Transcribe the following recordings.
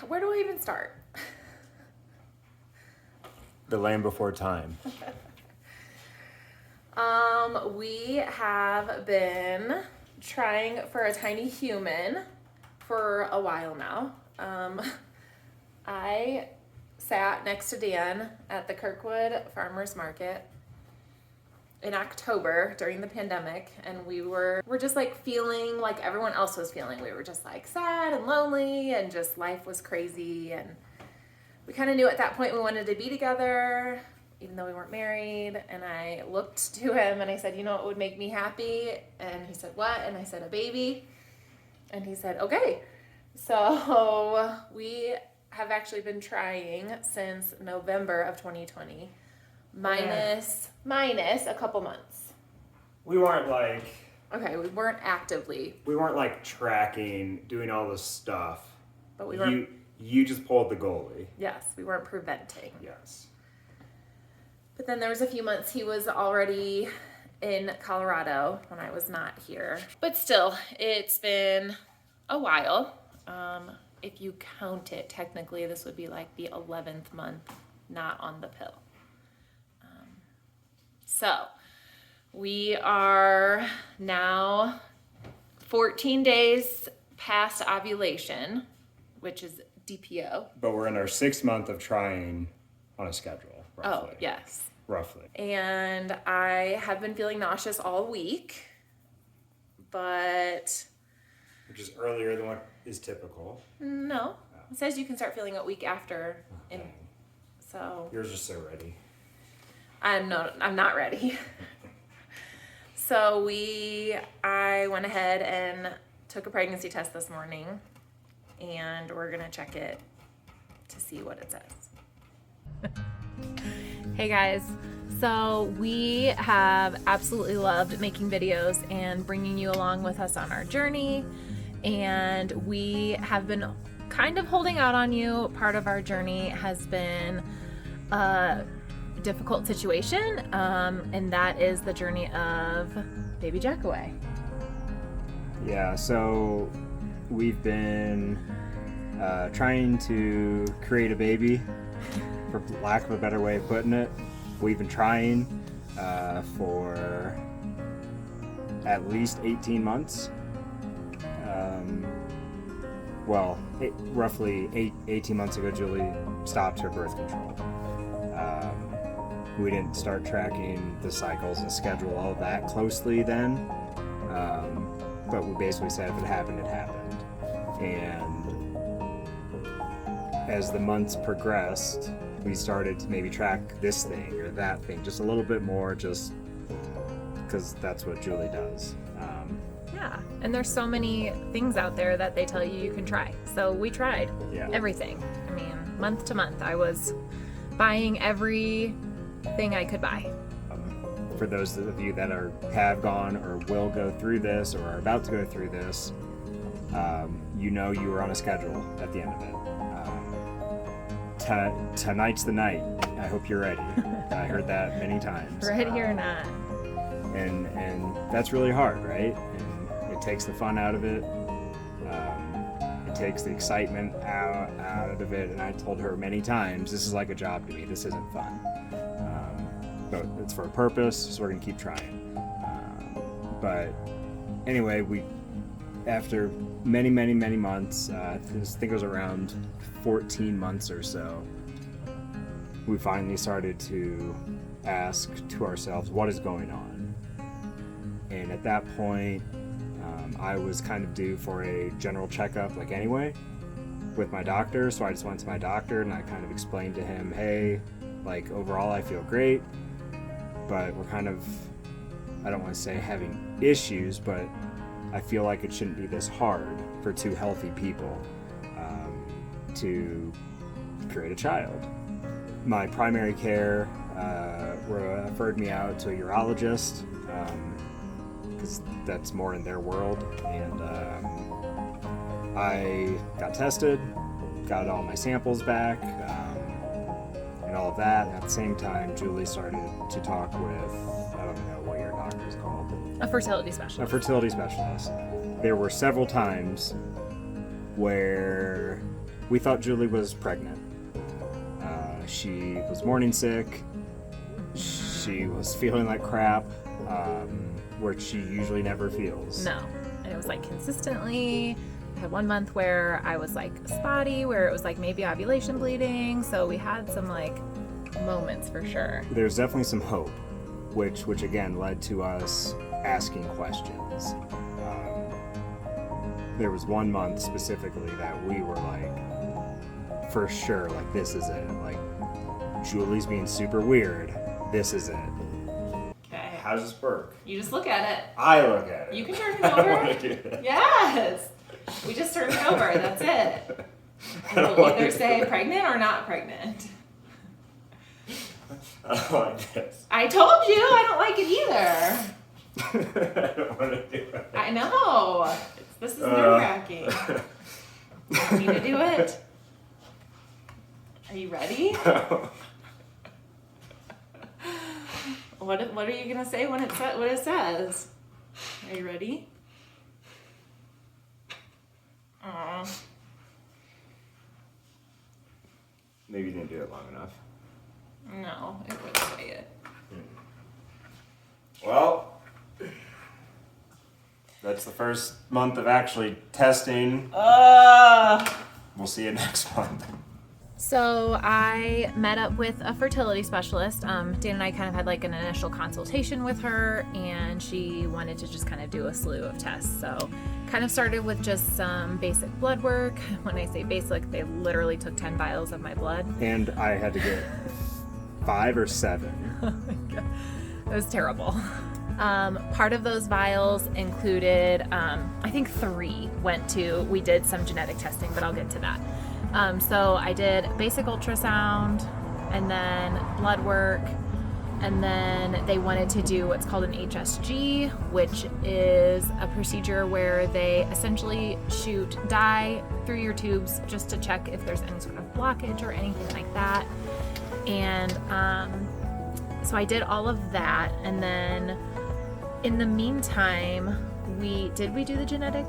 where do I even start? The Land Before Time. We have been trying for a tiny human for a while now. I sat next to Dan at the Kirkwood Farmers Market in October during the pandemic, and we're just like feeling like everyone else was feeling. We were just like sad and lonely, and just life was crazy, and we kind of knew at that point we wanted to be together, even though we weren't married. And I looked to him and I said, you know what would make me happy? And he said, what? And I said, a baby. And he said, okay. So we have actually been trying since November of 2020, minus a couple months. We weren't like... Okay, we weren't actively. We weren't like tracking, doing all this stuff. But we weren't... You just pulled the goalie. Yes, we weren't preventing. Yes. But then there was a few months he was already in Colorado when I was not here. But still, it's been a while. If you count it, technically this would be like the 11th month not on the pill. So we are now 14 days past ovulation, which is DPO. But we're in our 6th month of trying on a schedule, roughly. Oh, yes. Roughly. And I have been feeling nauseous all week, but... Which is earlier than what is typical. No. It says you can start feeling it a week after. Okay. So... You're just so ready. I'm not ready. So I went ahead and took a pregnancy test this morning, and we're gonna check it to see what it says. Hey guys, so we have absolutely loved making videos and bringing you along with us on our journey, and we have been kind of holding out on you. Part of our journey has been a difficult situation, and that is the journey of baby Jackaway. Yeah, so we've been trying to create a baby, for lack of a better way of putting it. We've been trying for at least 18 months. Roughly 18 months ago, Julie stopped her birth control. We didn't start tracking the cycles and schedule all of that closely then. But we basically said if it happened, it happened. And as the months progressed, we started to maybe track this thing or that thing just a little bit more, just because that's what Julie does. Yeah, and there's so many things out there that they tell you can try. So we tried everything. I mean, month to month, I was buying everything I could buy. For those of you that have gone or will go through this or are about to go through this, you know you were on a schedule at the end of it. Tonight's the night. I hope you're ready. I heard that many times. Ready or not. And that's really hard, right? And it takes the fun out of it. It takes the excitement out of it. And I told her many times, this is like a job to me. This isn't fun. But it's for a purpose, so we're gonna keep trying. But anyway, after many months, I think it was around 14 months or so, we finally started to ask to ourselves, what is going on? And at that point, I was kind of due for a general checkup, like anyway, with my doctor. So I just went to my doctor and I kind of explained to him, hey, like overall I feel great, but we're kind of, I don't want to say having issues, but I feel like it shouldn't be this hard for two healthy people to create a child. My primary care referred me out to a urologist because that's more in their world, and I got tested, got all my samples back, and all of that. And at the same time, Julie started to talk with, I don't know what your doctor's called. A fertility specialist. A fertility specialist. There were several times where we thought Julie was pregnant. She was morning sick. She was feeling like crap, where she usually never feels. No. And it was like consistently. I had 1 month where I was like spotty, where it was like maybe ovulation bleeding. So we had some like moments for sure. There's definitely some hope, which again led to us asking questions. There was 1 month specifically that we were like, for sure, like this is it. Like Julie's being super weird. This is it. Okay. How does this work? You just look at it. I look at it. You can turn it over. I want to do that. Yes. We just turn it over. That's it. And we'll either say pregnant or not pregnant. I don't like this. I told you I don't like it either. I don't want to do it. I know. This is nerve-wracking. You want me to do it? Are you ready? What are you gonna say when what it says? Are you ready? Aw. Maybe you didn't do it long enough. No, it would say it. Well, that's the first month of actually testing. We'll see you next month. So I met up with a fertility specialist. Dan and I kind of had like an initial consultation with her, and she wanted to just kind of do a slew of tests. So kind of started with just some basic blood work. When I say basic, they literally took 10 vials of my blood. And I had to get 5 or 7. Oh my God. It was terrible. Part of those vials included, I think 3 we did some genetic testing, but I'll get to that. So I did basic ultrasound and then blood work, and then they wanted to do what's called an HSG, which is a procedure where they essentially shoot dye through your tubes just to check if there's any sort of blockage or anything like that. And so I did all of that, and then in the meantime, did we do the genetic?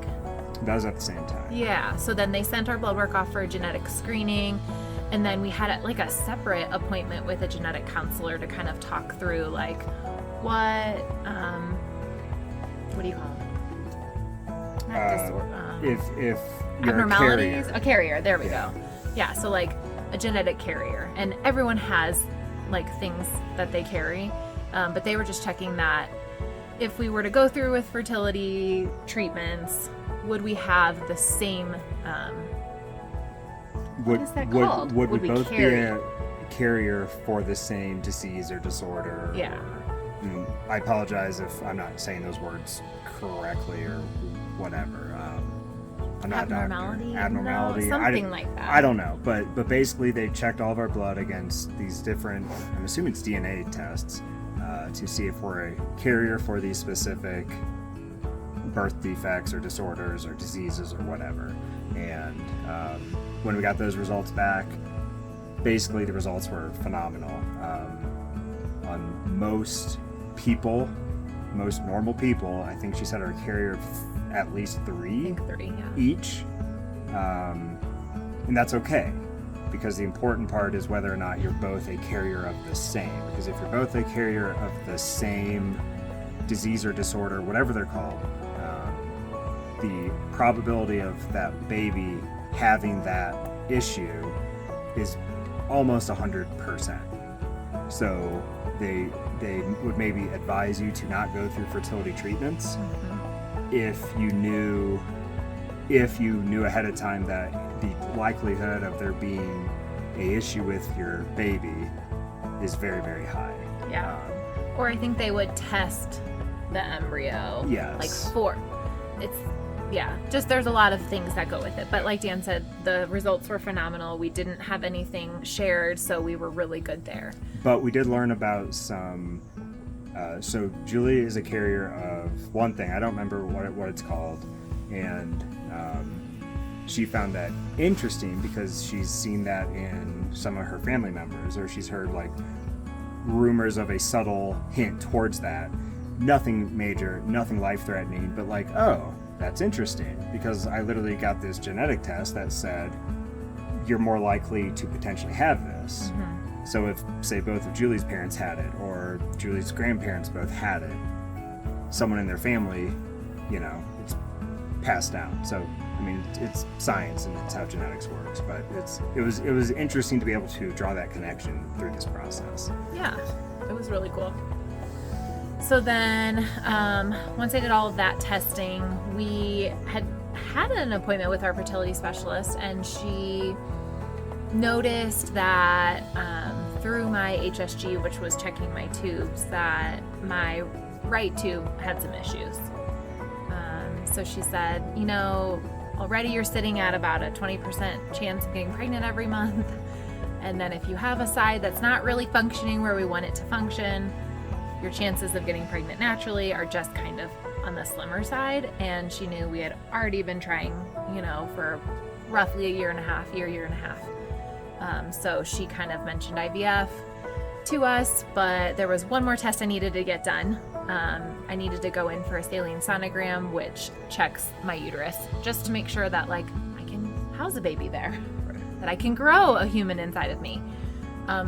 That was at the same time. Yeah, so then they sent our blood work off for a genetic screening, and then we had a separate appointment with a genetic counselor to kind of talk through like what do you call them? Not If you're abnormalities, a carrier. There we go. Yeah, so like a genetic carrier, and everyone has like things that they carry, but they were just checking that if we were to go through with fertility treatments, would we have the same, what is that called? Would we both carry? be a carrier for the same disease or disorder? Yeah. I apologize if I'm not saying those words correctly or whatever. I'm not Abnormality? a doctor. Abnormality? No, something like that. I don't know, but basically they checked all of our blood against these different, I'm assuming it's DNA tests, to see if we're a carrier for these specific birth defects or disorders or diseases or whatever. And when we got those results back, basically the results were phenomenal. On most people, most normal people, I think she said are a carrier of at least 3, I think 3, yeah. each. And that's okay, because the important part is whether or not you're both a carrier of the same. Because if you're both a carrier of the same disease or disorder, whatever they're called, the probability of that baby having that issue is almost 100%. So they would maybe advise you to not go through fertility treatments if you knew ahead of time that the likelihood of there being a issue with your baby is very, very high. Yeah. Or I think they would test the embryo. Yes. Just there's a lot of things that go with it. But like Dan said, the results were phenomenal. We didn't have anything shared, so we were really good there. But we did learn about some, so Julie is a carrier of one thing, I don't remember what it's called, and she found that interesting because she's seen that in some of her family members, or she's heard like rumors of a subtle hint towards that. Nothing major, nothing life-threatening, but like, oh, that's interesting, because I literally got this genetic test that said you're more likely to potentially have this. So if, say, both of Julie's parents had it, or Julie's grandparents both had it, someone in their family, it's passed down. So, I mean, it's science and it's how genetics works, but it was interesting to be able to draw that connection through this process. Yeah, it was really cool. So then, once I did all of that testing, we had an appointment with our fertility specialist, and she noticed that through my HSG, which was checking my tubes, that my right tube had some issues. So she said, already you're sitting at about a 20% chance of getting pregnant every month. And then if you have a side that's not really functioning where we want it to function, your chances of getting pregnant naturally are just kind of on the slimmer side. And she knew we had already been trying, for roughly a year and a half. So she kind of mentioned IVF to us, but there was one more test I needed to get done. I needed to go in for a saline sonogram, which checks my uterus, just to make sure that I can house a baby there, that I can grow a human inside of me.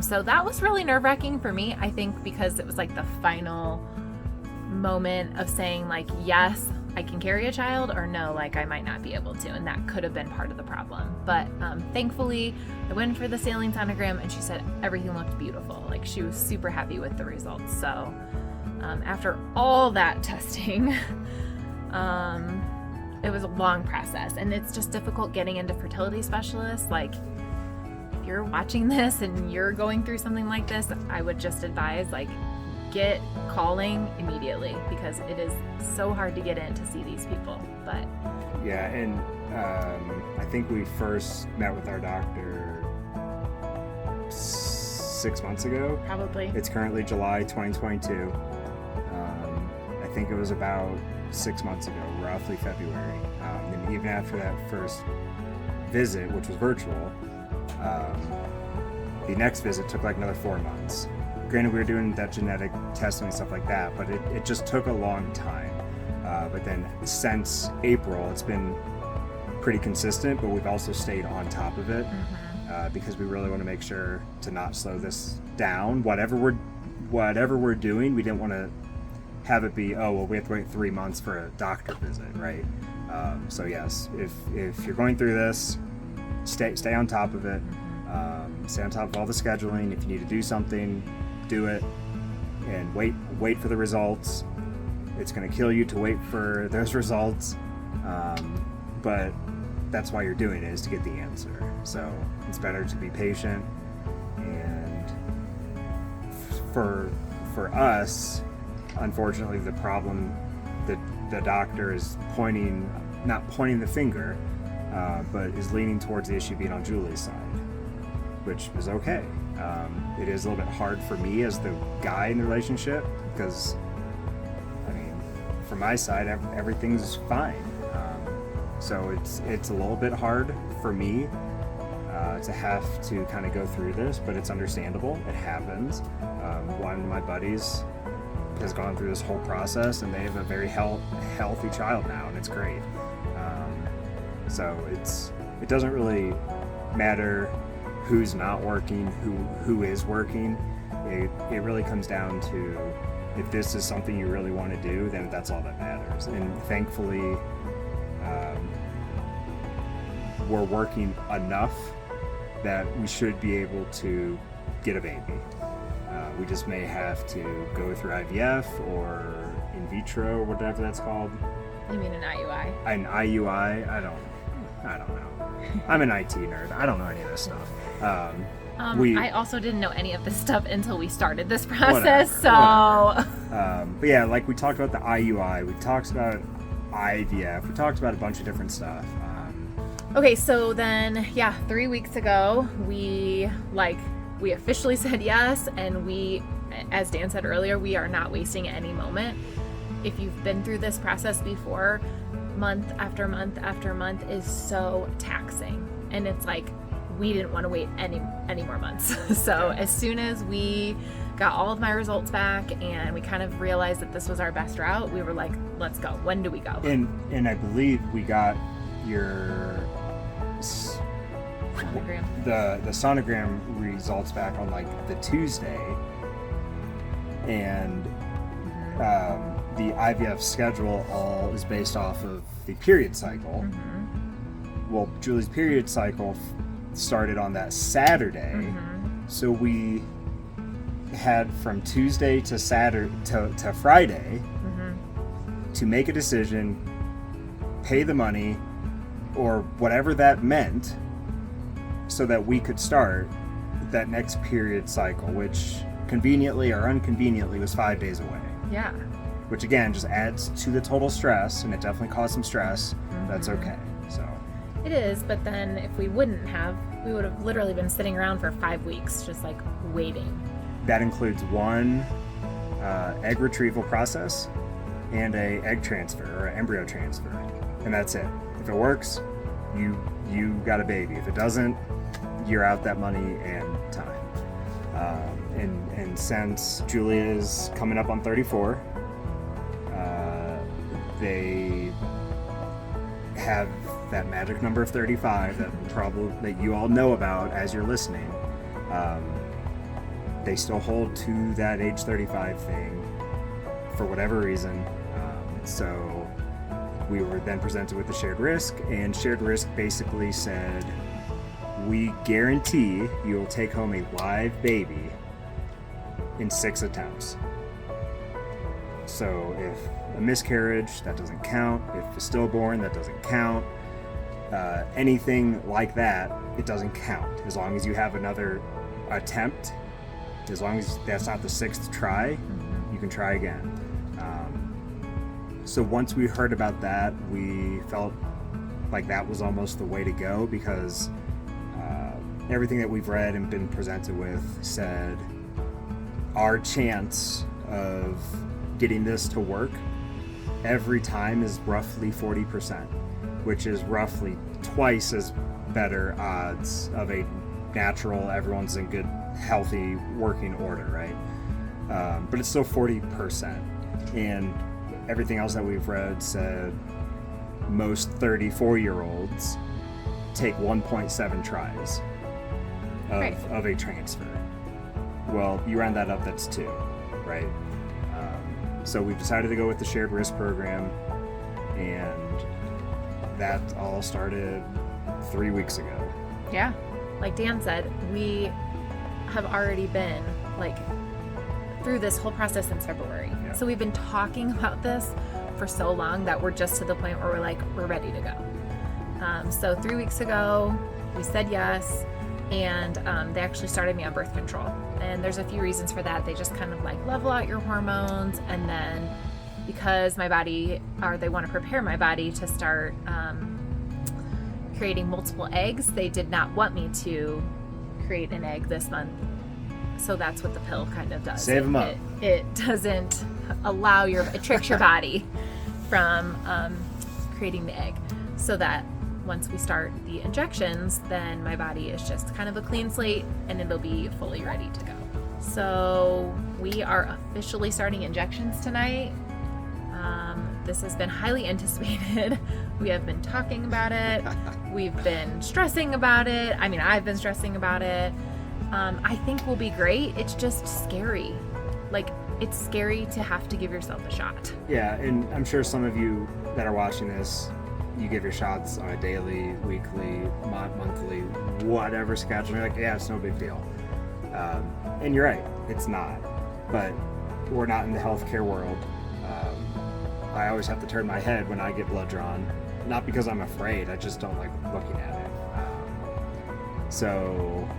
So that was really nerve-wracking for me, I think, because it was the final moment of saying yes, I can carry a child, or no, I might not be able to, and that could have been part of the problem. But thankfully, I went for the saline sonogram, and she said everything looked beautiful. She was super happy with the results. So after all that testing, it was a long process, and it's just difficult getting into fertility specialists. If you're watching this and you're going through something like this, I would just advise get calling immediately, because it is so hard to get in to see these people. But yeah, and I think we first met with our doctor 6 months ago. Probably. It's currently July 2022. I think it was about 6 months ago, roughly February. And even after that first visit, which was virtual, the next visit took another 4 months. Granted, we were doing that genetic testing and stuff like that, but it just took a long time. But then since April, it's been pretty consistent, but we've also stayed on top of it because we really want to make sure to not slow this down. Whatever we're doing, we didn't want to have it be, we have to wait 3 months for a doctor visit, right? So yes, if you're going through this, stay on top of it. Stay on top of all the scheduling. If you need to do something, do it, and wait for the results. It's going to kill you to wait for those results, but that's why you're doing it, is to get the answer. So it's better to be patient. And for us, unfortunately, the problem, the doctor is not pointing the finger, but is leaning towards the issue being on Julie's side, which is okay. It is a little bit hard for me as the guy in the relationship, because from my side, everything's fine. So it's a little bit hard for me to have to kind of go through this, but it's understandable. It happens. One of my buddies has gone through this whole process, and they have a very healthy child now, and it's great. So it doesn't really matter who's not working, who is working. It really comes down to, if this is something you really want to do, then that's all that matters. And thankfully, we're working enough that we should be able to get a baby. We just may have to go through IVF or in vitro, or whatever that's called. You mean an IUI? An IUI? I don't know. I'm an IT nerd. I don't know any of this stuff. I also didn't know any of this stuff until we started this process. Whatever. But yeah, we talked about the IUI, we talked about IVF, we talked about a bunch of different stuff. Okay, so then 3 weeks ago, we officially said yes, and we, as Dan said earlier, we are not wasting any moment. If you've been through this process before, month after month after month is so taxing, and it's we didn't want to wait any more months. So as soon as we got all of my results back and we kind of realized that this was our best route, we were let's go. When do we go? And I believe we got your Sonogram. The sonogram results back on like the Tuesday, and the IVF schedule all is based off of the period cycle. Well, Julie's period cycle started on that Saturday, so we had from Tuesday to Saturday to Friday to make a decision, pay the money, or whatever that meant, so that we could start that next period cycle, which conveniently or inconveniently was 5 days away. Yeah. Which again just adds to the total stress, and it definitely caused some stress. That's okay. So it is, but then if we wouldn't have, we would have literally been sitting around for 5 weeks, just like waiting. that includes one egg retrieval process and a egg transfer or embryo transfer, and that's it. If it works, you got a baby. If it doesn't, you're out that money and time. And since Julia is coming up on 34, they have that magic number of 35 that you all know about as you're listening. They still hold to that age 35 thing for whatever reason. So we were then presented with the shared risk, and shared risk basically said, we guarantee you will take home a live baby in 6 attempts. So if a miscarriage, that doesn't count. If a stillborn, that doesn't count. Anything like that, it doesn't count. As long as you have another attempt, as long as that's not the 6th try, you can try again. So once we heard about that, we felt like that was almost the way to go, because everything that we've read and been presented with said our chance of getting this to work every time is roughly 40%, which is roughly twice as better odds of a natural, everyone's in good, healthy working order, right? But it's still 40%. And everything else that we've read said most 34-year-olds take 1.7 tries of a transfer. Well, you round that up, that's 2, right? So we've decided to go with the shared risk program, and that all started 3 weeks ago. Yeah. Like Dan said, we have already been through this whole process since February. Yeah. So we've been talking about this for so long that we're just to the point where we're ready to go. So 3 weeks ago, we said yes, and they actually started me on birth control. And there's a few reasons for that. They just kind of level out your hormones, and then because they want to prepare my body to start creating multiple eggs, they did not want me to create an egg this month. So that's what the pill kind of does. Save them up. It doesn't allow it tricks your body from creating the egg, so that once we start the injections, then my body is just kind of a clean slate and it'll be fully ready to go. So we are officially starting injections tonight. This has been highly anticipated. We have been talking about it. We've been stressing about it. I mean, I've been stressing about it. I think we'll be great. It's just scary. It's scary to have to give yourself a shot. Yeah, and I'm sure some of you that are watching this, you give your shots on a daily, weekly, monthly, whatever schedule. You're like, yeah, it's no big deal. And you're right, it's not. But we're not in the healthcare world. I always have to turn my head when I get blood drawn. Not because I'm afraid, I just don't like looking at it. So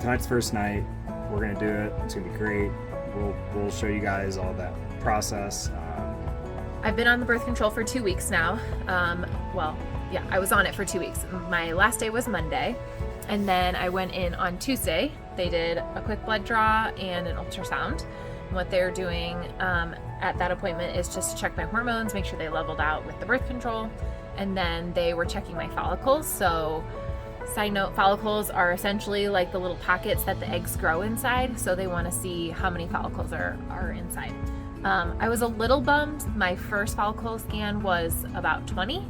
tonight's first night. We're gonna do it. It's gonna be great. We'll show you guys all that process. I've been on the birth control for 2 weeks now. I was on it for 2 weeks. My last day was Monday, and then I went in on Tuesday. They did a quick blood draw and an ultrasound. And what they're doing at that appointment is just to check my hormones, make sure they leveled out with the birth control, and then they were checking my follicles. So, side note, follicles are essentially like the little pockets that the eggs grow inside. So they want to see how many follicles are inside. I was a little bummed. My first follicle scan was about 20.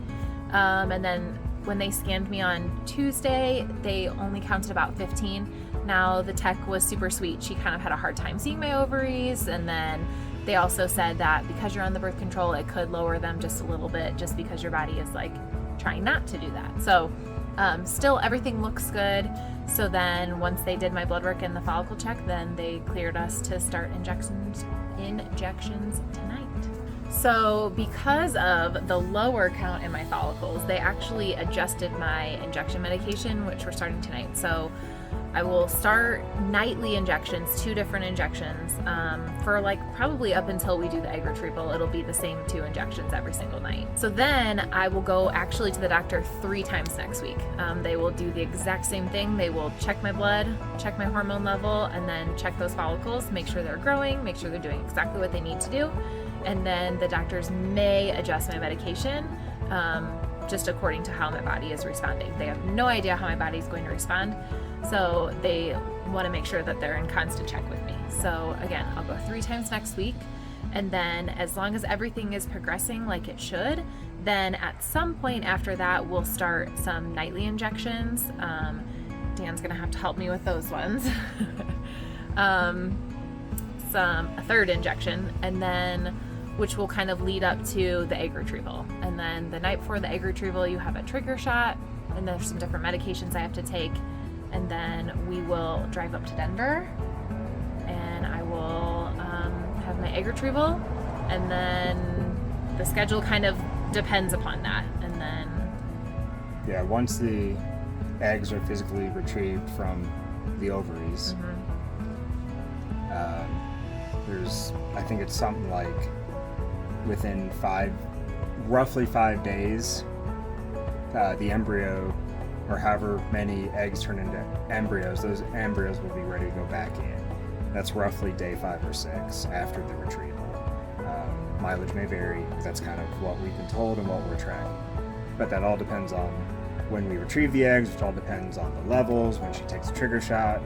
And then when they scanned me on Tuesday, they only counted about 15. Now the tech was super sweet. She kind of had a hard time seeing my ovaries, and then they also said that because you're on the birth control, it could lower them just a little bit, just because your body is like trying not to do that. So still everything looks good. So then once they did my blood work and the follicle check, then they cleared us to start injections tonight. So because of the lower count in my follicles, they actually adjusted my injection medication, which we're starting tonight. So I will start nightly injections, 2 different injections, for like probably up until we do the egg retrieval. It'll be the same 2 injections every single night. So then I will go actually to the doctor 3 times next week. They will do the exact same thing. They will check my blood, check my hormone level, and then check those follicles, make sure they're growing, make sure they're doing exactly what they need to do. And then the doctors may adjust my medication, just according to how my body is responding. They have no idea how my body is going to respond. So they want to make sure that they're in constant check with me. So again, I'll go 3 times next week. And then as long as everything is progressing like it should, then at some point after that, we'll start some nightly injections. Dan's going to have to help me with those ones. A 3rd injection, and then which will kind of lead up to the egg retrieval. And then the night before the egg retrieval, you have a trigger shot, and there's some different medications I have to take. And then we will drive up to Denver, and I will have my egg retrieval, and then the schedule kind of depends upon that. And then Yeah, once the eggs are physically retrieved from the ovaries, there's, I think it's something like within roughly 5 days, the embryo, or however many eggs turn into embryos, those embryos will be ready to go back in. That's roughly day 5 or 6 after the retrieval. Mileage may vary, that's kind of what we've been told and what we're tracking. But that all depends on when we retrieve the eggs, which all depends on the levels, when she takes the trigger shot,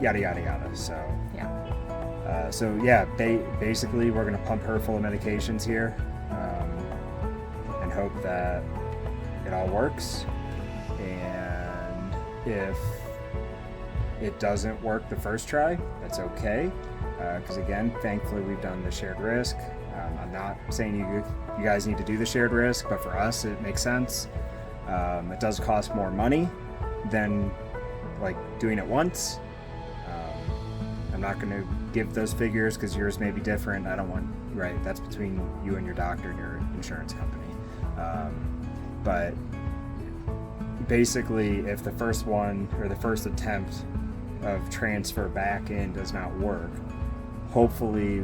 yada yada yada. So yeah, basically we're gonna pump her full of medications here, and hope that it all works. And if it doesn't work the first try, that's okay, because again, thankfully we've done the shared risk. I'm not saying you guys need to do the shared risk, but for us it makes sense. It does cost more money than like doing it once. I'm not going to give those figures because yours may be different. I don't want, right, that's between you and your doctor and your insurance company. But basically, if the first one or the first attempt of transfer back in does not work, hopefully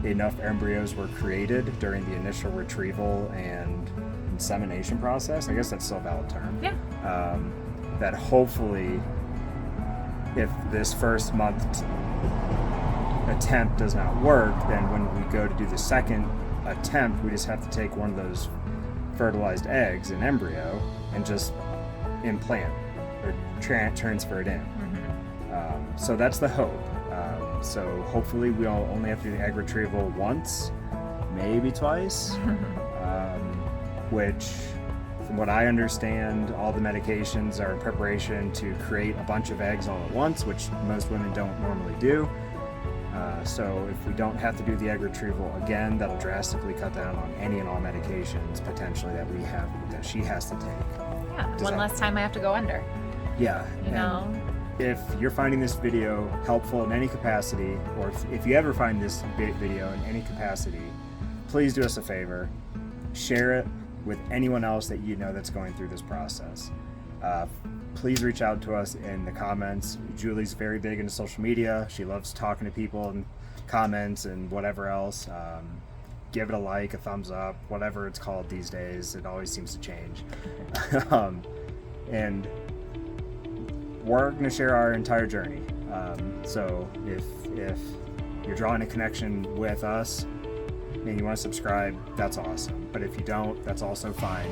enough embryos were created during the initial retrieval and insemination process. I guess that's still a valid term. Yeah. That hopefully, if this first month attempt does not work, then when we go to do the second attempt, we just have to take one of those fertilized eggs, an embryo, and just implant or transfer it in. So that's the hope. So hopefully we'll only have to do the egg retrieval once, maybe twice, which, from what I understand, all the medications are in preparation to create a bunch of eggs all at once, which most women don't normally do. So if we don't have to do the egg retrieval again, that'll drastically cut down on any and all medications potentially that she has to take. Yeah, one less time I have to go under. Yeah. You know? If you're finding this video helpful in any capacity, or if you ever find this video in any capacity, please do us a favor. Share it with anyone else that you know that's going through this process. Please reach out to us in the comments. Julie's very big into social media. She loves talking to people and comments and whatever else. Give it a like, a thumbs up, whatever it's called these days. It always seems to change. And we're going to share our entire journey. So if you're drawing a connection with us and you want to subscribe, that's awesome. But if you don't, that's also fine.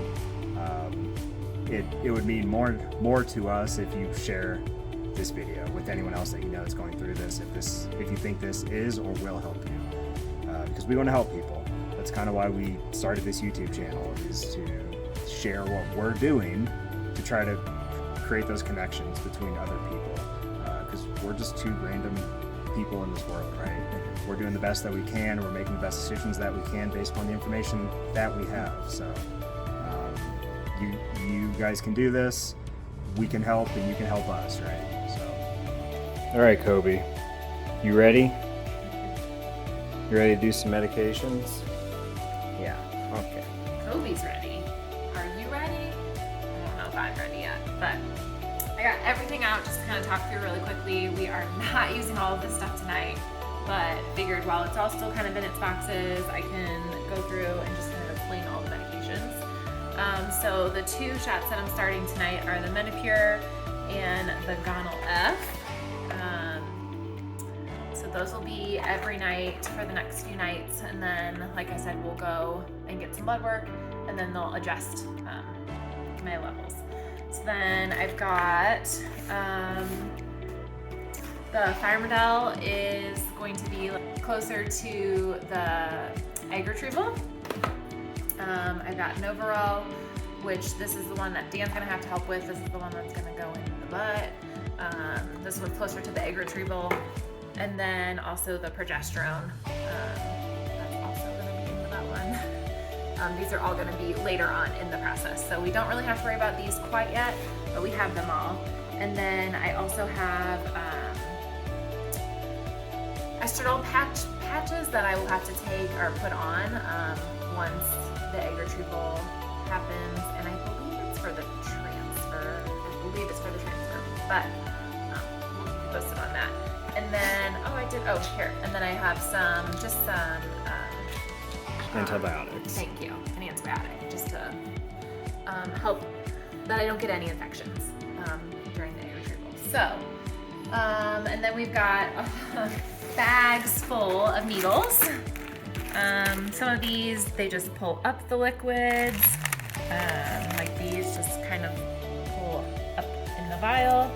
It would mean more to us if you share this video with anyone else that you know is going through this. If you think this is or will help you, because we want to help people. That's kind of why we started this YouTube channel, is to share what we're doing to try to create those connections between other people, because we're just two random people in this world, right? We're doing the best that we can. We're making the best decisions that we can based upon the information that we have. So you guys can do this. We can help, and you can help us, right? So, all right, Kobe, you ready? You ready to do some medications? Yeah. Okay. Kobe's ready. Are you ready? I don't know if I'm ready yet, but I got everything out just to kind of talk through really quickly. We are not using all of this stuff tonight, but figured while it's all still kind of in its boxes, I can go through and just kind of explain all the medications. So the 2 shots that I'm starting tonight are the Menopur and the Gonal F. So those will be every night for the next few nights, and then, like I said, we'll go and get some blood work, and then they'll adjust my levels. So then I've got the Thimeridel is going to be closer to the egg retrieval. I've got Novarel, which this is the one that Dan's gonna have to help with. This is the one that's gonna go in the butt. This one's closer to the egg retrieval. And then also the progesterone. That's also gonna be into that one. These are all gonna be later on in the process. So we don't really have to worry about these quite yet, but we have them all. And then I also have estradiol patches that I will have to take or put on once the egg retrieval happens, and I believe it's for the transfer. But we'll keep you posted on that. And then, and then I have some antibiotics. Thank you, an antibiotic, just to help that I don't get any infections during the egg retrieval. So, and then we've got bags full of needles. Some of these, they just pull up the liquids. Like these just kind of pull up in the vial.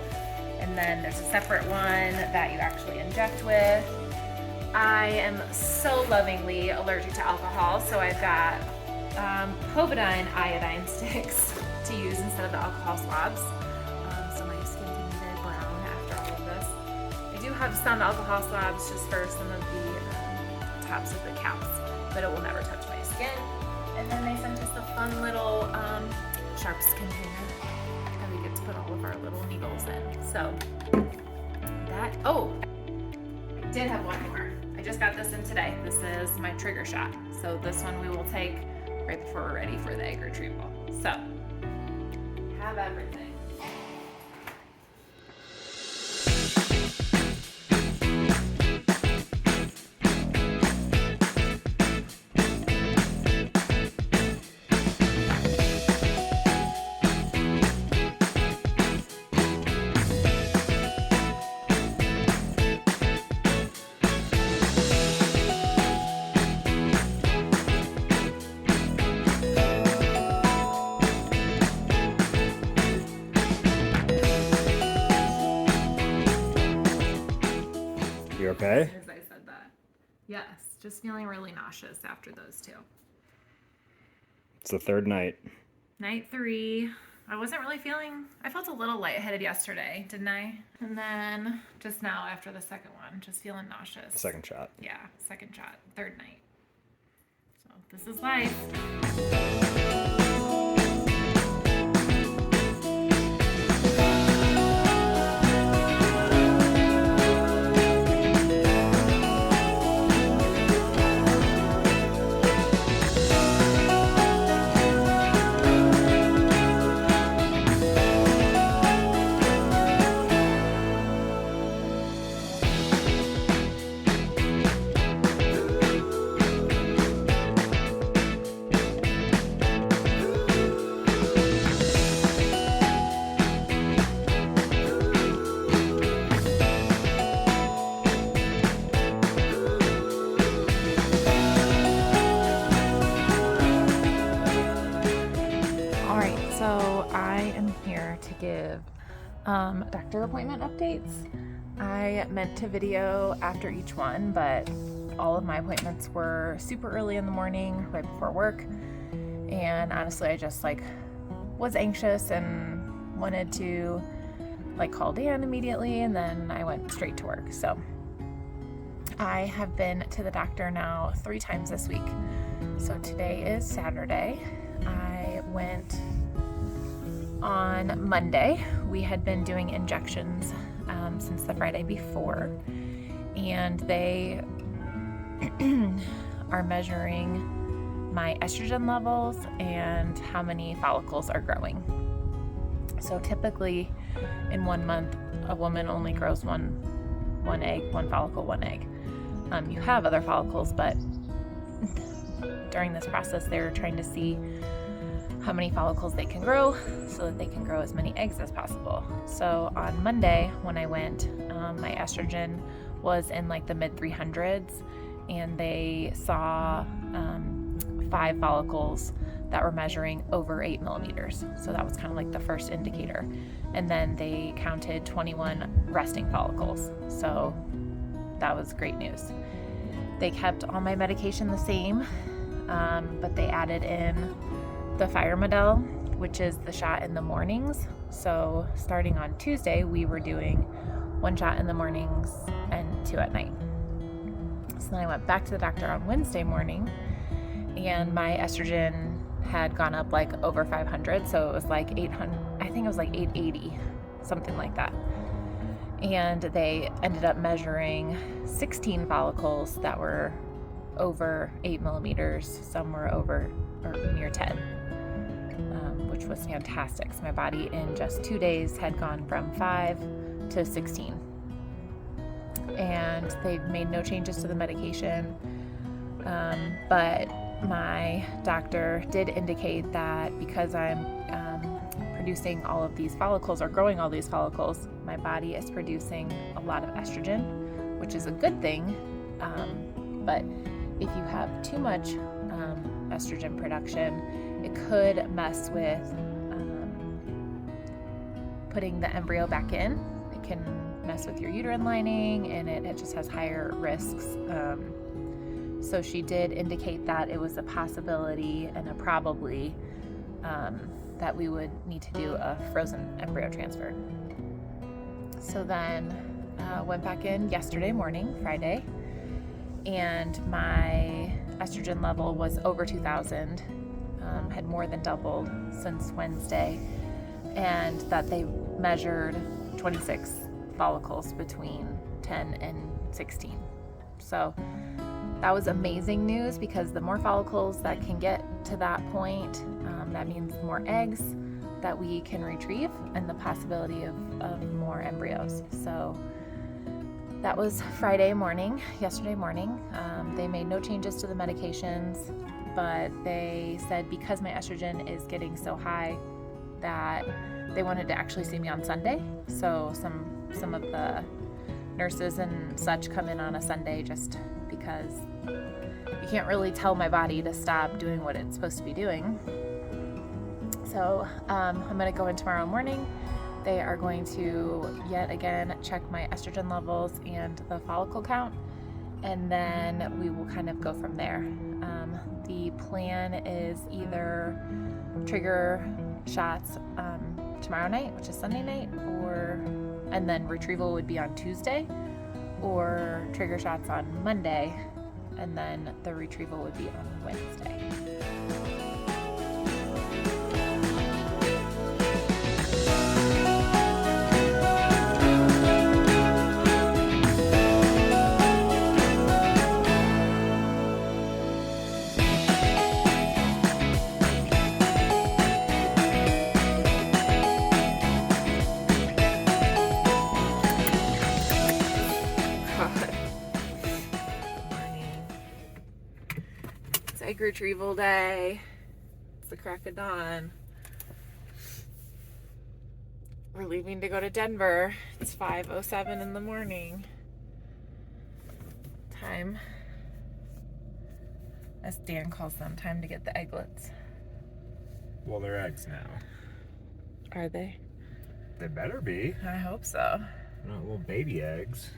And then there's a separate one that you actually inject with. I am so lovingly allergic to alcohol, so I've got povidone iodine sticks to use instead of the alcohol swabs. So my skin can be very brown after all of this. I do have some alcohol swabs just for some of the tops of the caps, but it will never touch my skin. And then they sent us a fun little sharps container that we get to put all of our little needles in. So that, I did have one more. I just got this in today. This is my trigger shot. So this one we will take right before we're ready for the egg retrieval. So have everything. You okay? As soon as I said that. Yes, just feeling really nauseous after those 2. It's the 3rd night. Night 3. I wasn't really I felt a little lightheaded yesterday, didn't I? And then just now after the second one, just feeling nauseous. 2nd shot. Yeah, 2nd shot, 3rd night. So this is life. Give doctor appointment updates. I meant to video after each one, but all of my appointments were super early in the morning, right before work. And honestly, I just like was anxious and wanted to like call Dan immediately, and then I went straight to work. So I have been to the doctor now 3 times this week. So today is Saturday. I went on Monday. We had been doing injections since the Friday before, and they are measuring my estrogen levels and how many follicles are growing. So typically in 1 month, a woman only grows one egg, 1 follicle, 1 egg. You have other follicles, but during this process, they're trying to see how many follicles they can grow so that they can grow as many eggs as possible. So on Monday, when I went, my estrogen was in like the mid 300s, and they saw 5 follicles that were measuring over 8 millimeters. So that was kind of like the first indicator. And then they counted 21 resting follicles. So that was great news. They kept all my medication the same, but they added in the Firamidel, which is the shot in the mornings. So starting on Tuesday, we were doing 1 shot in the mornings and 2 at night. So then I went back to the doctor on Wednesday morning, and my estrogen had gone up like over 500. So it was like 800, I think it was like 880, something like that. And they ended up measuring 16 follicles that were over 8 millimeters. Some were over or near 10, which was fantastic. So my body in just 2 days had gone from 5 to 16. And they made no changes to the medication. But my doctor did indicate that because I'm producing all of these follicles, or growing all these follicles, my body is producing a lot of estrogen, which is a good thing. But if you have too much estrogen production, it could mess with putting the embryo back in. It can mess with your uterine lining, and it just has higher risks. So she did indicate that it was a possibility and a probably that we would need to do a frozen embryo transfer. So then went back in yesterday morning, Friday, and my estrogen level was over 2,000, had more than doubled since Wednesday, and that they measured 26 follicles between 10 and 16. So that was amazing news, because the more follicles that can get to that point, that means more eggs that we can retrieve and the possibility of more embryos. So that was Friday morning, yesterday morning. They made no changes to the medications, but they said because my estrogen is getting so high that they wanted to actually see me on Sunday. So some of the nurses and such come in on a Sunday, just because you can't really tell my body to stop doing what it's supposed to be doing. So I'm going to go in tomorrow morning. They are going to yet again check my estrogen levels and the follicle count, and then we will kind of go from there. The plan is either trigger shots tomorrow night, which is Sunday night, and then retrieval would be on Tuesday, or trigger shots on Monday, and then the retrieval would be on Wednesday. Egg retrieval day. It's the crack of dawn. We're leaving to go to Denver. It's 5:07 in the morning. Time, as Dan calls them, time to get the egglets. Well, they're eggs now. Are they? They better be. I hope so. Not little baby eggs.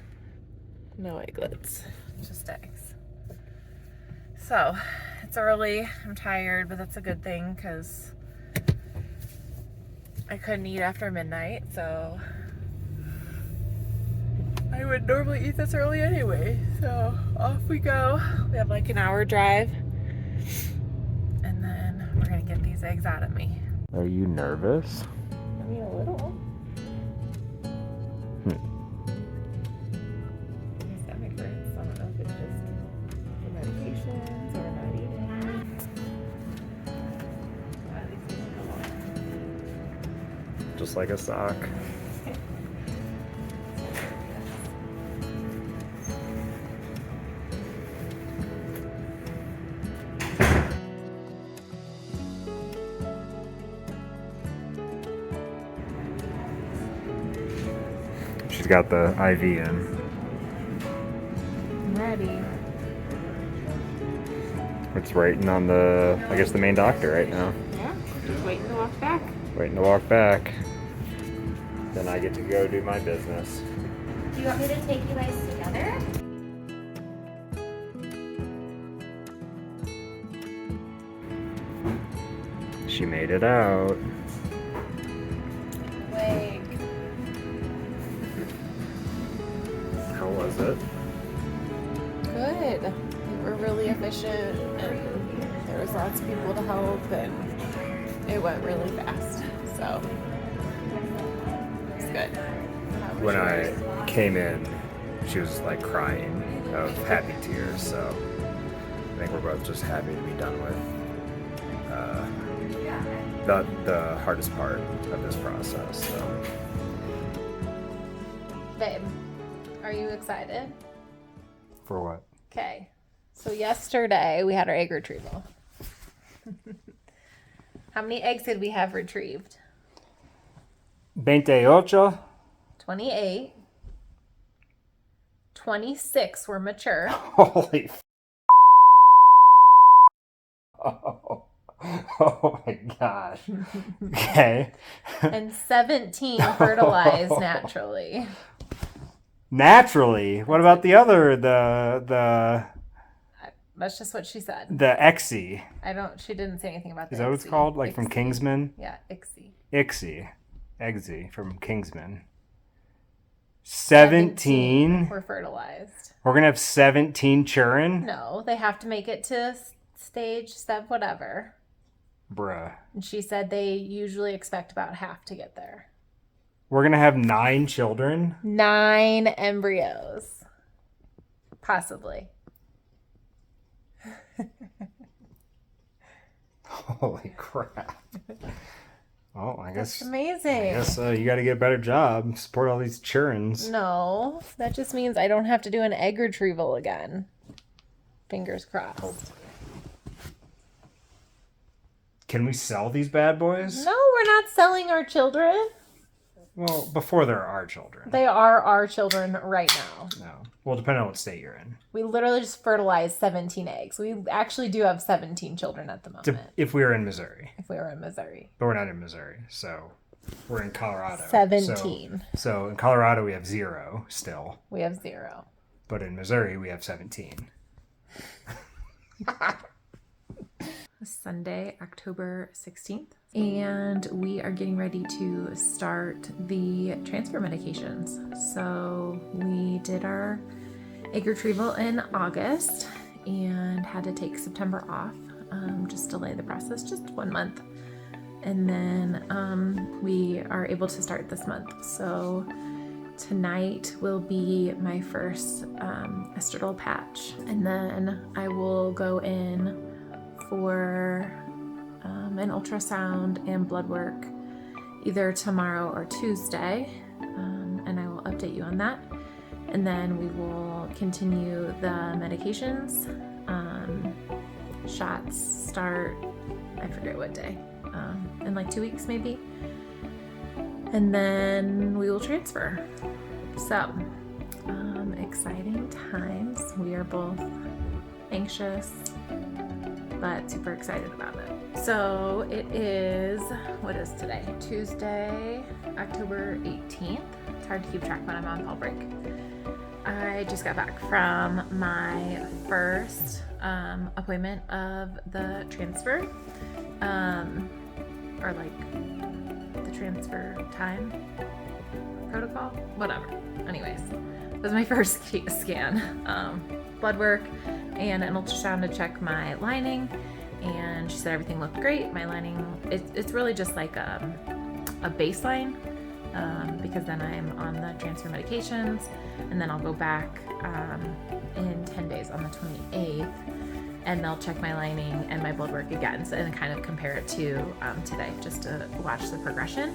No egglets, just eggs. So it's early, I'm tired, but that's a good thing because I couldn't eat after midnight, so I would normally eat this early anyway. So off we go. We have like an hour drive, and then we're gonna get these eggs out of me. Are you nervous? I mean, a little. My stomach hurts. I don't know if it's just the medications or not eating. At least we don't know why. Just like a sock. She's got the IV in. I'm ready. It's waiting on the, I guess, the main doctor right now. Yeah, just waiting to walk back. Waiting to walk back. Then I get to go do my business. Do you want me to take you guys together? She made it out. Wait. How was it? Good. We were really efficient, and there was lots of people to help, and it went really fast. So it's good. When I came in, she was like crying of happy tears, so I think we're both just happy to be done with the hardest part of this process. So. Babe, are you excited? For what? Okay. So yesterday we had our egg retrieval. How many eggs did we have retrieved? 28. 28. 26 were mature. Holy oh my gosh. Okay. And 17 fertilized naturally. Naturally. What about the other, the That's just what she said. the Exy? She didn't say anything about that. Is that what it's called? Like from Kingsman? Yeah, Ixie. Exy from Kingsman. 17. were fertilized. We're gonna have 17 children? No, they have to make it to stage 7, whatever. Bruh. And she said they usually expect about half to get there. We're gonna have 9 children? 9 embryos. Possibly. Holy crap. Oh, I guess. That's amazing. I guess you got to get a better job. Support all these churns. No, that just means I don't have to do an egg retrieval again. Fingers crossed. Can we sell these bad boys? No, we're not selling our children. Well, before they're our children. They are our children right now. No. Well, depending on what state you're in. We literally just fertilized 17 eggs. We actually do have 17 children at the moment. If we were in Missouri. If we were in Missouri. But we're not in Missouri, so we're in Colorado. 17. So in Colorado we have 0 still. We have 0. But in Missouri we have 17. Sunday, October 16th. And we are getting ready to start the transfer medications. So we did our egg retrieval in August and had to take September off, just delay the process just 1 month. And then we are able to start this month. So tonight will be my first estradiol patch. And then I will go in for an ultrasound and blood work either tomorrow or Tuesday, and I will update you on that. And then we will continue the medications. Shots start, I forget what day, in like 2 weeks maybe. And then we will transfer. So, exciting times. We are both anxious, but super excited about it. So it is, what is today? Tuesday, October 18th. It's hard to keep track when I'm on fall break. I just got back from my first appointment of the transfer, or like the transfer time protocol, whatever. Anyways, it was my first scan, blood work, and an ultrasound to check my lining. And she said everything looked great. My lining, it's really just like a baseline, because then I'm on the transfer medications, and then I'll go back in 10 days on the 28th, and they'll check my lining and my blood work again, and kind of compare it to today, just to watch the progression.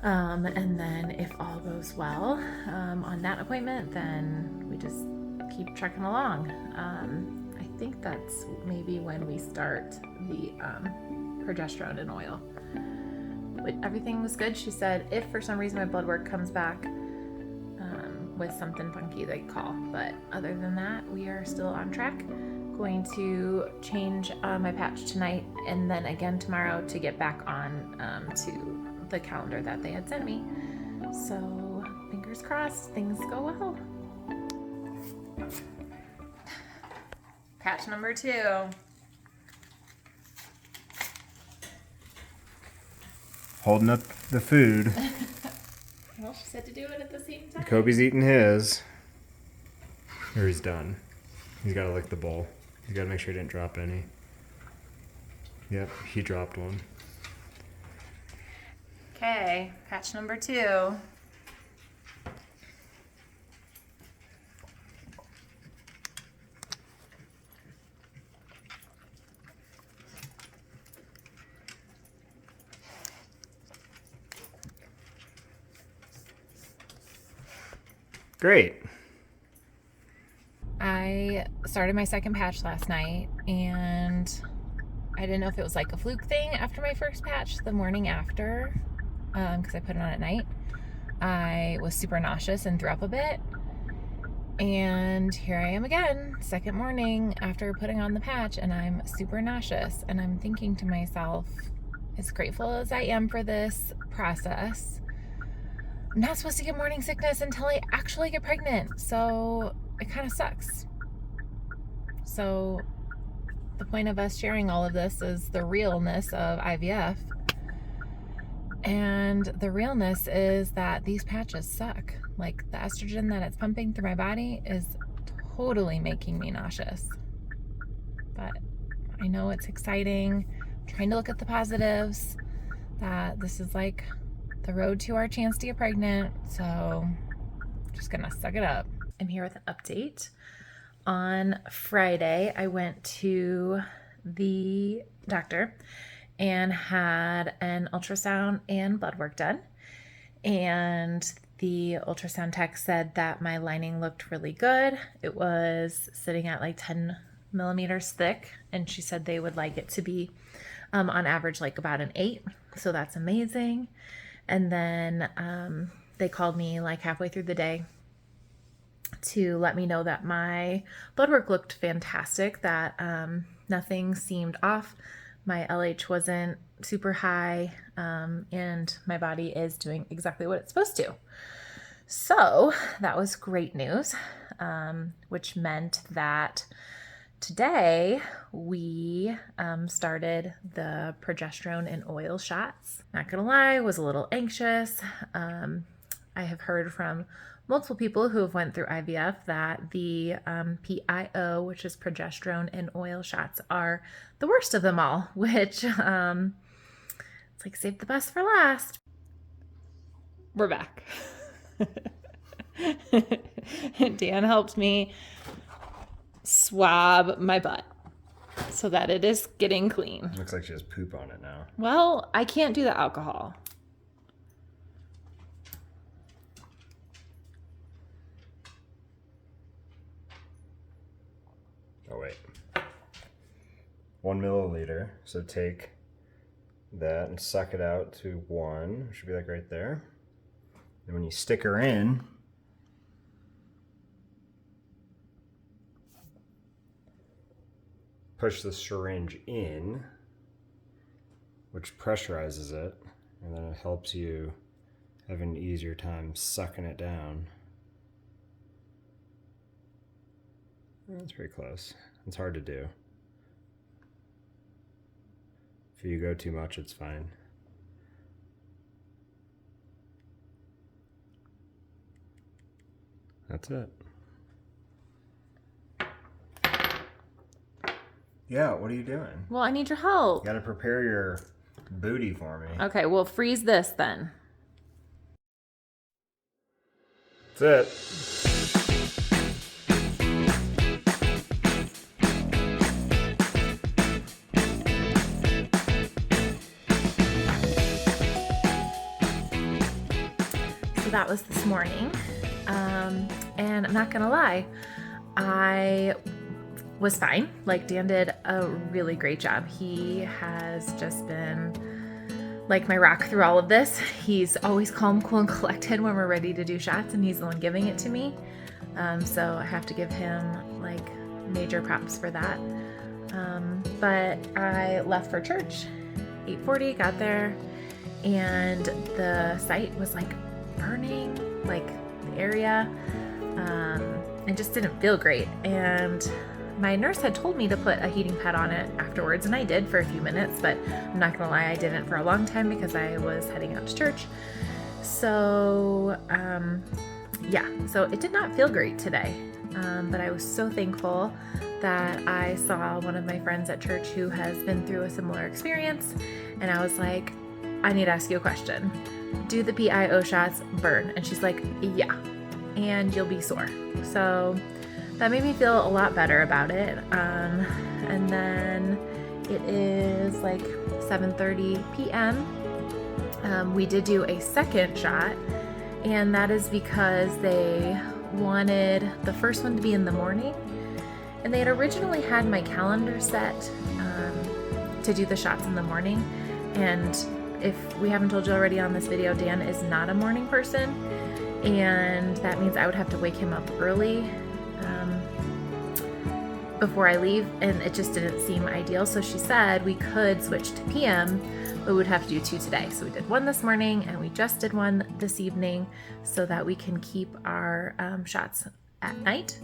And then if all goes well on that appointment, then we just keep trucking along. I think that's maybe when we start the progesterone and oil. But everything was good. She said if for some reason my blood work comes back with something funky, they call. But other than that, we are still on track. Going to change my patch tonight and then again tomorrow to get back on to the calendar that they had sent me. So fingers crossed, things go well. Patch number 2. Holding up the food. Well, she said to do it at the same time. Kobe's eating his. Or he's done. He's got to lick the bowl. You got to make sure he didn't drop any. Yep, he dropped one. Okay, patch number 2. Great. I started my second patch last night, and I didn't know if it was like a fluke thing after my first patch the morning after, because I put it on at night. I was super nauseous and threw up a bit, and here I am again, second morning after putting on the patch, and I'm super nauseous, and I'm thinking to myself, as grateful as I am for this process, I'm not supposed to get morning sickness until I actually get pregnant, so it kind of sucks. So the point of us sharing all of this is the realness of IVF. And the realness is that these patches suck. Like, the estrogen that it's pumping through my body is totally making me nauseous. But I know it's exciting. I'm trying to look at the positives, that this is like the road to our chance to get pregnant. So I'm just gonna suck it up. I'm here with an update. On Friday, I went to the doctor and had an ultrasound and blood work done. And the ultrasound tech said that my lining looked really good. It was sitting at like 10 millimeters thick, and she said they would like it to be on average like about an 8. So that's amazing. And then they called me like halfway through the day to let me know that my blood work looked fantastic, that nothing seemed off. My LH wasn't super high, and my body is doing exactly what it's supposed to. So that was great news, which meant that today we started the progesterone and oil shots. Not gonna lie, was a little anxious. I have heard from multiple people who have went through IVF that the PIO, which is progesterone and oil shots, are the worst of them all, which it's like save the best for last. We're back. Dan helped me swab my butt so that it is getting clean. Looks like she has poop on it now. Well, I can't do the alcohol. Oh, wait. 1 milliliter. So take that and suck it out to 1. It should be like right there. And when you stick her in, push the syringe in, which pressurizes it, and then it helps you have an easier time sucking it down. That's pretty close. It's hard to do. If you go too much, it's fine. That's it. Yeah, what are you doing? Well, I need your help. You gotta prepare your booty for me. Okay, well, freeze this then. That's it. So that was this morning. And I'm not gonna lie, I was fine. Like, Dan did a really great job. He has just been like my rock through all of this. He's always calm, cool, and collected when we're ready to do shots, and he's the one giving it to me. So I have to give him like major props for that. But I left for church, 8:40, got there, and the site was like burning, like the area. It just didn't feel great. And my nurse had told me to put a heating pad on it afterwards, and I did for a few minutes, but I'm not gonna lie, I didn't for a long time because I was heading out to church. So, yeah, so it did not feel great today. But I was so thankful that I saw one of my friends at church who has been through a similar experience, and I was like, I need to ask you a question. Do the PIO shots burn? And she's like, yeah, and you'll be sore. So that made me feel a lot better about it. And then it is like 7:30 p.m. We did do a second shot, and that is because they wanted the first one to be in the morning, and they had originally had my calendar set to do the shots in the morning. And if we haven't told you already on this video, Dan is not a morning person, and that means I would have to wake him up early before I leave, and it just didn't seem ideal. So she said we could switch to PM, but we would have to do 2 today. So we did 1 this morning, and we just did 1 this evening so that we can keep our shots at night.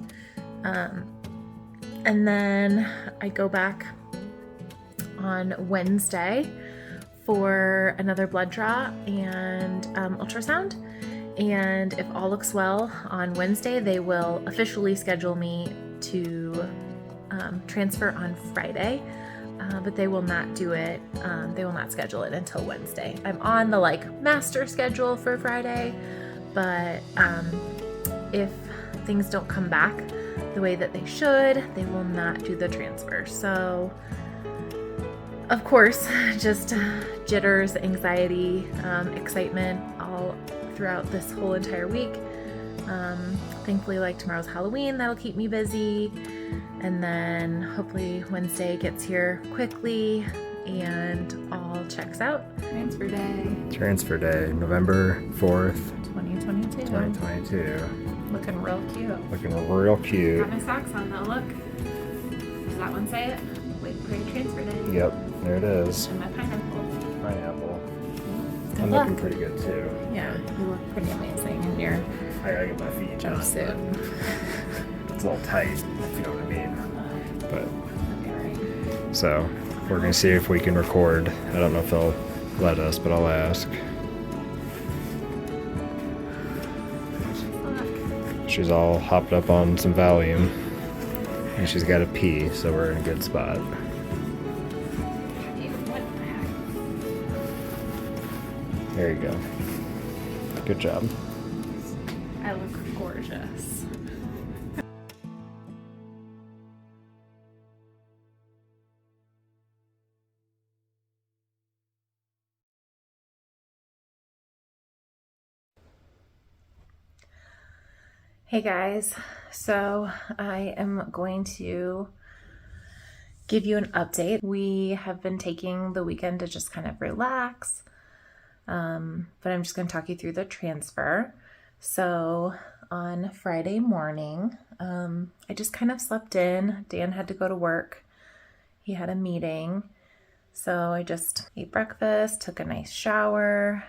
And then I go back on Wednesday for another blood draw and ultrasound. And if all looks well on Wednesday, they will officially schedule me to transfer on Friday, but they will not do it. They will not schedule it until Wednesday. I'm on the like master schedule for Friday, but if things don't come back the way that they should, they will not do the transfer. So of course, just jitters, anxiety, excitement all throughout this whole entire week. Thankfully, like tomorrow's Halloween, that'll keep me busy. And then hopefully Wednesday gets here quickly and all checks out. Transfer day. Transfer day, November 4th, 2022. 2022. Looking real cute. Looking real cute. Got my socks on though, look. Does that one say it? Wait for your transfer day. Yep, there it is. And my pineapple. Pineapple. Good I'm luck. looking pretty good too. Yeah, you look pretty amazing in your I gotta get my feet done. jumpsuit. It's a little tight, if you know what I mean. But Okay. so we're gonna see if we can record. I don't know if they'll let us, but I'll ask. She's all hopped up on some Valium, and she's got to pee, so we're in a good spot. There you go. Good job. I look gorgeous. Hey guys, so I am going to give you an update. We have been taking the weekend to just kind of relax, but I'm just going to talk you through the transfer. So on Friday morning, I just kind of slept in. Dan had to go to work. He had a meeting. So I just ate breakfast, took a nice shower,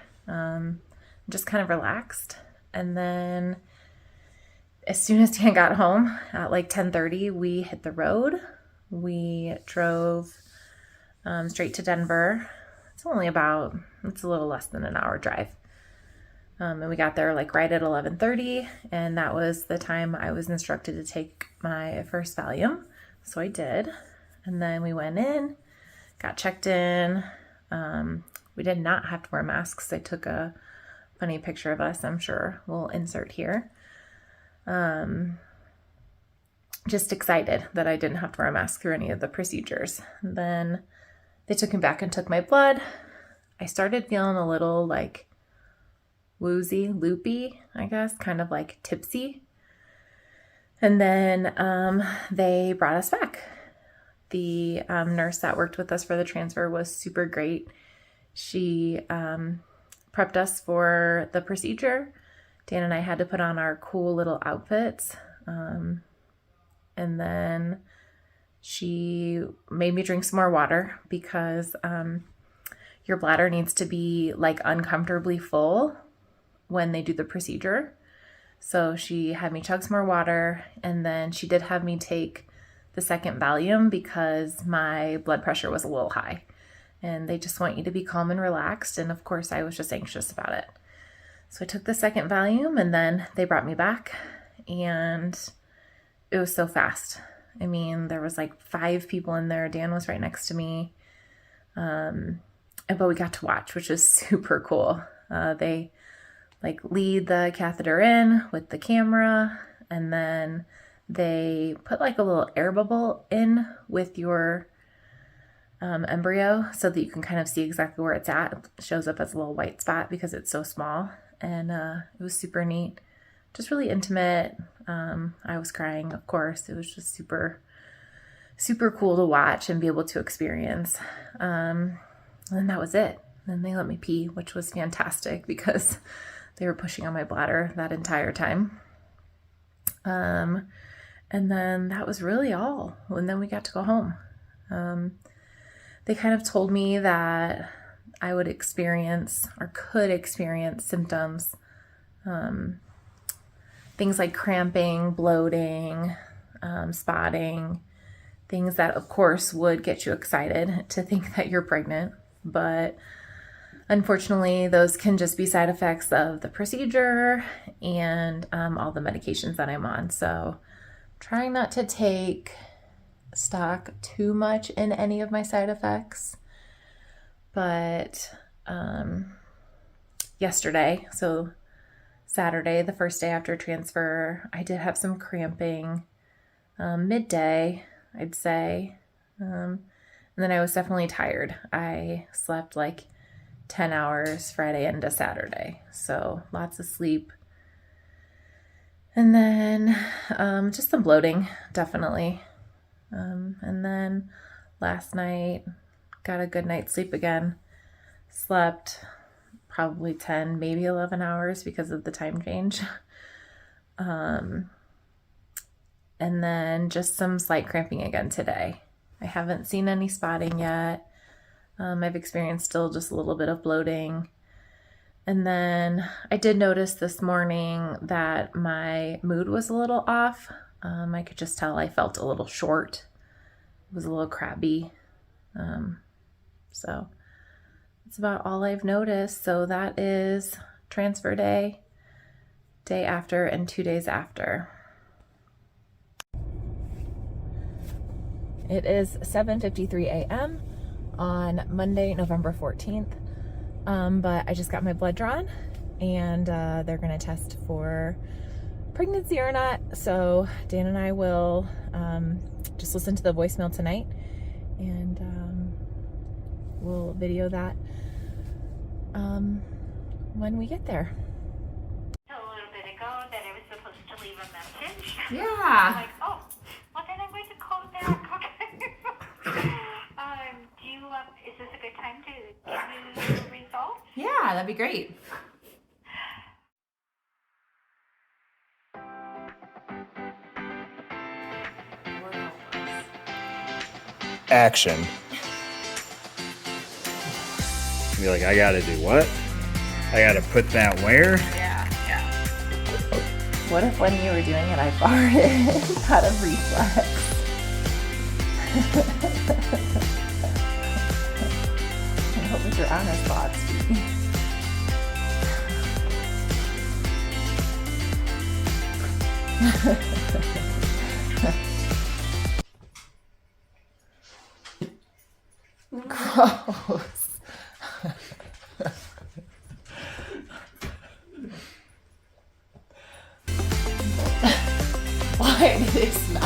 just kind of relaxed. And then as soon as Dan got home at like 10:30, we hit the road. We drove straight to Denver. It's a little less than an hour drive. And we got there like right at 11:30, and that was the time I was instructed to take my first Valium. So I did. And then we went in, got checked in. We did not have to wear masks. I took a funny picture of us, I'm sure we'll insert here. Just excited that I didn't have to wear a mask through any of the procedures. Then they took me back and took my blood. I started feeling a little like woozy, loopy, I guess, kind of like tipsy. And then they brought us back. The nurse that worked with us for the transfer was super great. She prepped us for the procedure. Dan and I had to put on our cool little outfits. And then she made me drink some more water because your bladder needs to be like uncomfortably full when they do the procedure. So she had me chug some more water, and then she did have me take the second Valium because my blood pressure was a little high. And they just want you to be calm and relaxed. And of course, I was just anxious about it. So I took the second Valium, and then they brought me back, and it was so fast. I mean, there was like 5 people in there. Dan was right next to me. But we got to watch, which is super cool. They like lead the catheter in with the camera, and then they put like a little air bubble in with your embryo so that you can kind of see exactly where it's at. It shows up as a little white spot because it's so small. And it was super neat, just really intimate. I was crying, of course. It was just super, super cool to watch and be able to experience. And that was it. Then they let me pee, which was fantastic because they were pushing on my bladder that entire time. And then that was really all. And then we got to go home. They kind of told me that I would experience or could experience symptoms, things like cramping, bloating, spotting, things that of course would get you excited to think that you're pregnant. But unfortunately, those can just be side effects of the procedure and all the medications that I'm on. So trying not to take stock too much in any of my side effects. But yesterday, so Saturday, the first day after transfer, I did have some cramping midday, I'd say. And then I was definitely tired. I slept like 10 hours Friday into Saturday. So lots of sleep. And then just some bloating, definitely. And then last night, got a good night's sleep again. Slept probably 10, maybe 11 hours because of the time change. And then just some slight cramping again today. I haven't seen any spotting yet. I've experienced still just a little bit of bloating. And then I did notice this morning that my mood was a little off. I could just tell I felt a little short. It was a little crabby. So that's about all I've noticed. So that is transfer day, day after, and 2 days after. It is 7:53 a.m. on Monday, November 14th. But I just got my blood drawn, and they're going to test for pregnancy or not. So Dan and I will just listen to the voicemail tonight, and we'll video that when we get there. A little bit ago that I was supposed to leave a message. Yeah. I'm like, oh, well then I'm going to call back. Okay. Do you, is this a good time to give you the results? Yeah, that'd be great. Action. Be like, I gotta do what? I gotta put that where? Yeah. What if when you were doing it, I farted? Had a reflex. What was your honest thoughts? Gross. Why do they smell?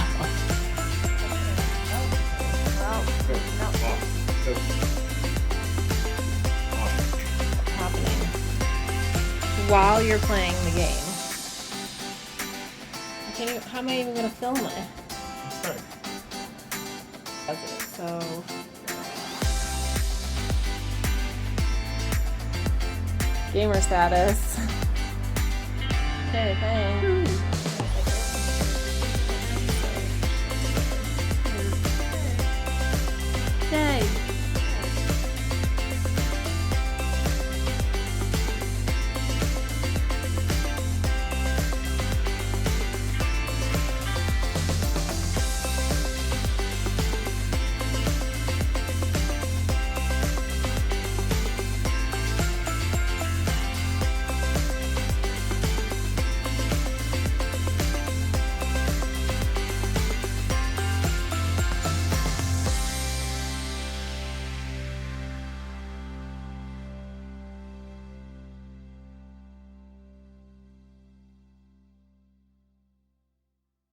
Happening while you're playing the game. I can't even, how am I even gonna film it? So gamer status. Okay, thanks.